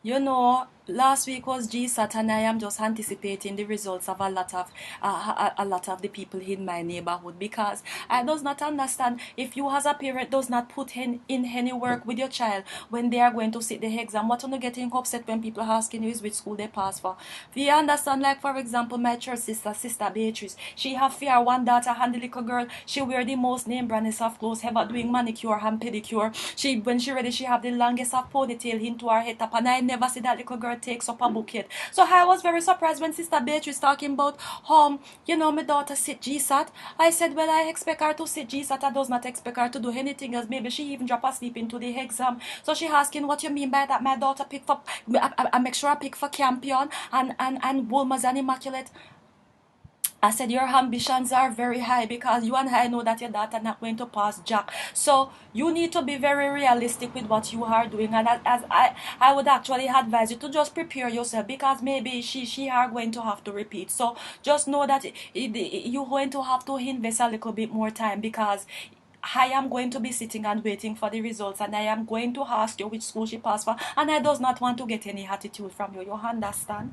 You know, last week was GSAT, and I am just anticipating the results of a lot of the people in my neighborhood, because I does not understand if you as a parent does not put in any work with your child when they are going to sit the exam. What are you getting upset when people are asking you is which school they pass for? Do you understand? Like for example, my church sister Beatrice, she have fear one daughter and the little girl, she wear the most name brandness of clothes ever, doing manicure and pedicure. She when she ready, she have the longest of ponytail into her head top, and I never see that little girl takes up a book yet. So I was very surprised when Sister Beatrice talking about my daughter sit GSAT. I said, well, I expect her to sit GSAT. I does not expect her to do anything else. Maybe she even drop asleep into the exam. So she asking what you mean by that. My daughter pick for, I make sure I pick for Campion and Wolmer's and Immaculate. I said your ambitions are very high, because you and I know that your daughter not going to pass Jack. So you need to be very realistic with what you are doing. And as I would actually advise you to just prepare yourself, because maybe she are going to have to repeat. So just know that you're going to have to invest a little bit more time, because I am going to be sitting and waiting for the results, and I am going to ask you which school she passed for, and I does not want to get any attitude from you. You understand?